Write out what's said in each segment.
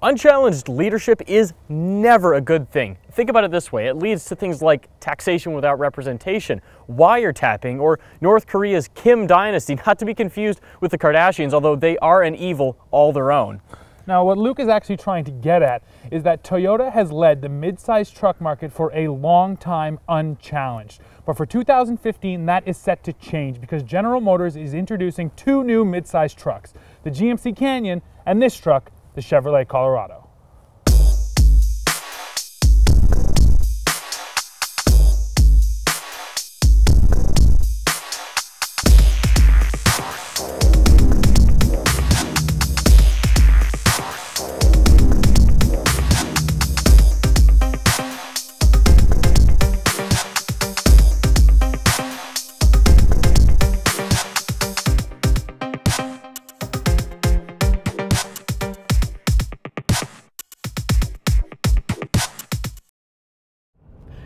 Unchallenged leadership is never a good thing. Think about it this way, it leads to things like taxation without representation, wiretapping, or North Korea's Kim dynasty, not to be confused with the Kardashians, although they are an evil all their own. Now, what Luke is actually trying to get at is that Toyota has led the mid-size truck market for a long time unchallenged. But for 2015, that is set to change because General Motors is introducing two new mid-size trucks, the GMC Canyon and this truck, the Chevrolet Colorado.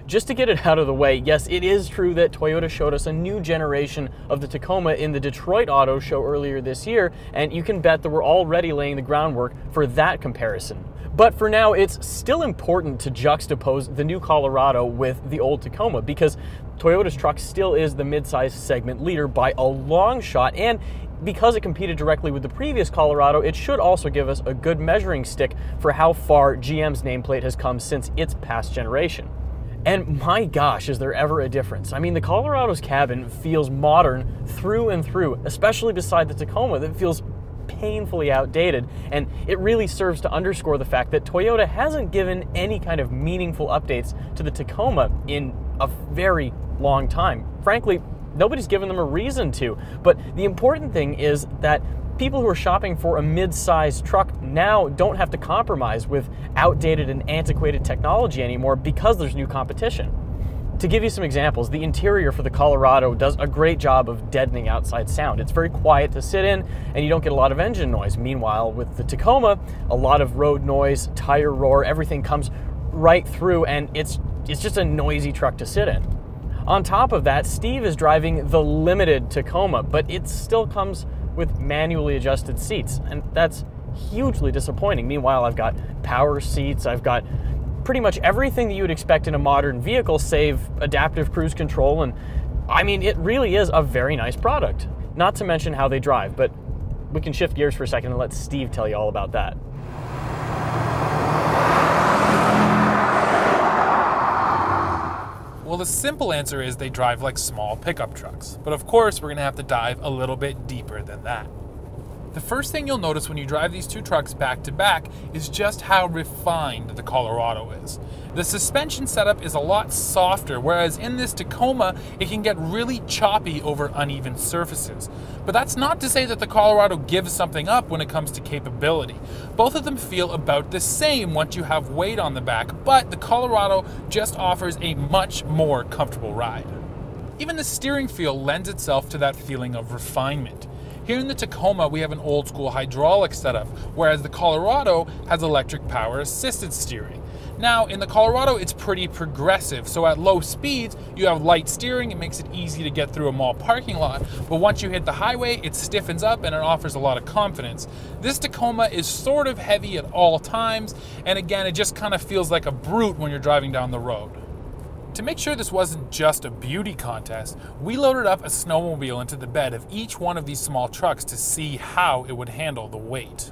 Just to get it out of the way, yes, it is true that Toyota showed us a new generation of the Tacoma in the Detroit Auto Show earlier this year, and you can bet that we're already laying the groundwork for that comparison. But for now, it's still important to juxtapose the new Colorado with the old Tacoma because Toyota's truck still is the mid-size segment leader by a long shot, and because it competed directly with the previous Colorado, it should also give us a good measuring stick for how far GM's nameplate has come since its past generation. And my gosh, is there ever a difference? I mean, the Colorado's cabin feels modern through and through, especially beside the Tacoma that feels painfully outdated. And it really serves to underscore the fact that Toyota hasn't given any kind of meaningful updates to the Tacoma in a very long time. Frankly, nobody's given them a reason to. But the important thing is that people who are shopping for a mid-sized truck now don't have to compromise with outdated and antiquated technology anymore because there's new competition. To give you some examples, the interior for the Colorado does a great job of deadening outside sound. It's very quiet to sit in and you don't get a lot of engine noise. Meanwhile, with the Tacoma, a lot of road noise, tire roar, everything comes right through and it's just a noisy truck to sit in. On top of that, Steve is driving the limited Tacoma, but it still comes with manually adjusted seats, and that's hugely disappointing. Meanwhile, I've got power seats, I've got pretty much everything that you would expect in a modern vehicle, save adaptive cruise control, and I mean, it really is a very nice product. Not to mention how they drive, but we can shift gears for a second and let Steve tell you all about that. Well, the simple answer is they drive like small pickup trucks. But of course, we're going to have to dive a little bit deeper than that. The first thing you'll notice when you drive these two trucks back to back is just how refined the Colorado is. The suspension setup is a lot softer, whereas in this Tacoma, it can get really choppy over uneven surfaces. But that's not to say that the Colorado gives something up when it comes to capability. Both of them feel about the same once you have weight on the back, but the Colorado just offers a much more comfortable ride. Even the steering feel lends itself to that feeling of refinement. Here in the Tacoma, we have an old school hydraulic setup, whereas the Colorado has electric power assisted steering. Now, in the Colorado, it's pretty progressive, so at low speeds, you have light steering, it makes it easy to get through a mall parking lot, but once you hit the highway, it stiffens up and it offers a lot of confidence. This Tacoma is sort of heavy at all times, and again, it just kind of feels like a brute when you're driving down the road. To make sure this wasn't just a beauty contest, we loaded up a snowmobile into the bed of each one of these small trucks to see how it would handle the weight.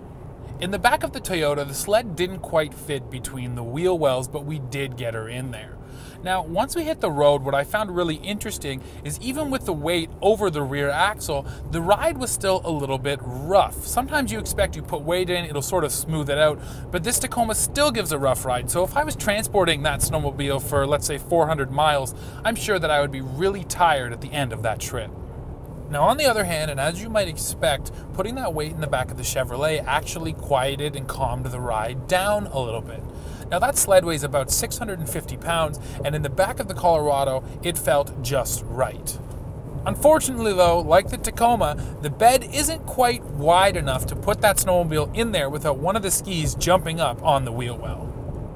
In the back of the Toyota, the sled didn't quite fit between the wheel wells, but we did get her in there. Now, once we hit the road, what I found really interesting is even with the weight over the rear axle, the ride was still a little bit rough. Sometimes you expect you put weight in, it'll sort of smooth it out, but this Tacoma still gives a rough ride. So if I was transporting that snowmobile for, let's say, 400 miles, I'm sure that I would be really tired at the end of that trip. Now, on the other hand, and as you might expect, putting that weight in the back of the Chevrolet actually quieted and calmed the ride down a little bit. Now, that sled weighs about 650 pounds, and in the back of the Colorado, it felt just right. Unfortunately, though, like the Tacoma, the bed isn't quite wide enough to put that snowmobile in there without one of the skis jumping up on the wheel well.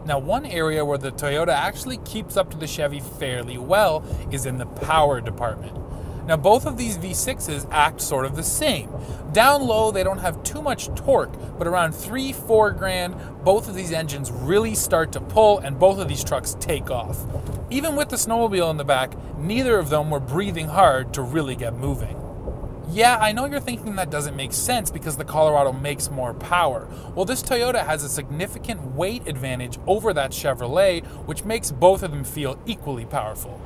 Now, one area where the Toyota actually keeps up to the Chevy fairly well is in the power department. Now both of these V6s act sort of the same. Down low they don't have too much torque, but around 3-4 grand, both of these engines really start to pull and both of these trucks take off. Even with the snowmobile in the back, neither of them were breathing hard to really get moving. Yeah, I know you're thinking that doesn't make sense because the Colorado makes more power. Well, this Toyota has a significant weight advantage over that Chevrolet, which makes both of them feel equally powerful.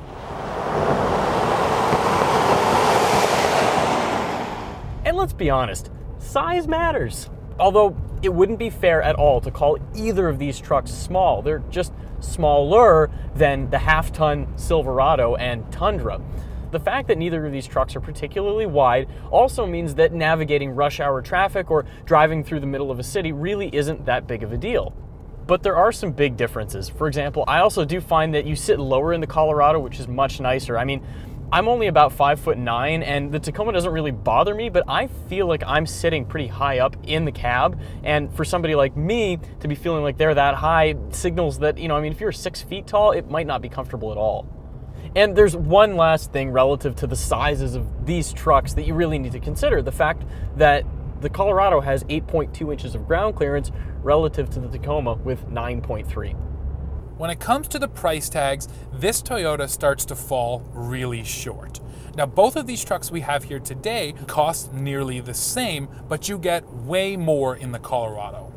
And let's be honest, size matters. Although it wouldn't be fair at all to call either of these trucks small. They're just smaller than the half-ton Silverado and Tundra. The fact that neither of these trucks are particularly wide also means that navigating rush hour traffic or driving through the middle of a city really isn't that big of a deal. But there are some big differences. For example, I also do find that you sit lower in the Colorado, which is much nicer. I mean, I'm only about 5'9", and the Tacoma doesn't really bother me, but I feel like I'm sitting pretty high up in the cab, and for somebody like me to be feeling like they're that high signals that, I mean, if you're 6 feet tall, it might not be comfortable at all. And there's one last thing relative to the sizes of these trucks that you really need to consider. The fact that the Colorado has 8.2 inches of ground clearance relative to the Tacoma with 9.3. When it comes to the price tags, this Toyota starts to fall really short. Now, both of these trucks we have here today cost nearly the same, but you get way more in the Colorado.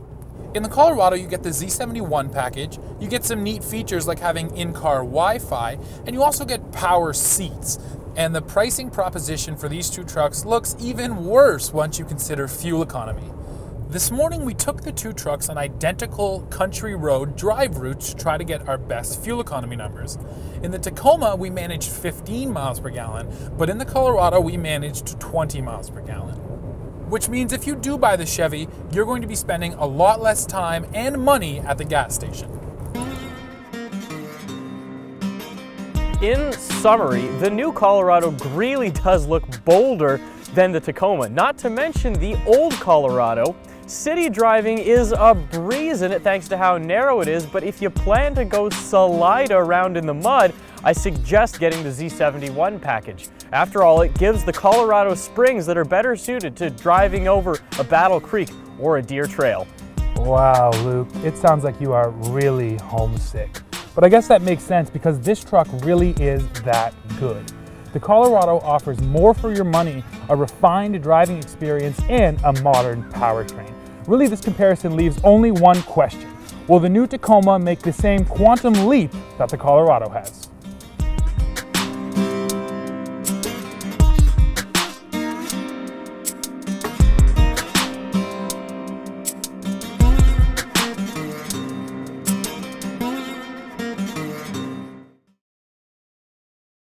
In the Colorado, you get the Z71 package, you get some neat features like having in-car Wi-Fi, and you also get power seats. And the pricing proposition for these two trucks looks even worse once you consider fuel economy. This morning we took the two trucks on identical country road drive routes to try to get our best fuel economy numbers. In the Tacoma we managed 15 miles per gallon, but in the Colorado we managed 20 miles per gallon. Which means if you do buy the Chevy, you're going to be spending a lot less time and money at the gas station. In summary, the new Colorado really does look bolder than the Tacoma. Not to mention the old Colorado. City driving is a breeze in it thanks to how narrow it is, but if you plan to go slide around in the mud, I suggest getting the Z71 package. After all, it gives the Colorado springs that are better suited to driving over a Battle Creek or a deer trail. Wow, Luke, it sounds like you are really homesick. But I guess that makes sense because this truck really is that good. The Colorado offers more for your money, a refined driving experience, and a modern powertrain. Really, this comparison leaves only one question. Will the new Tacoma make the same quantum leap that the Colorado has?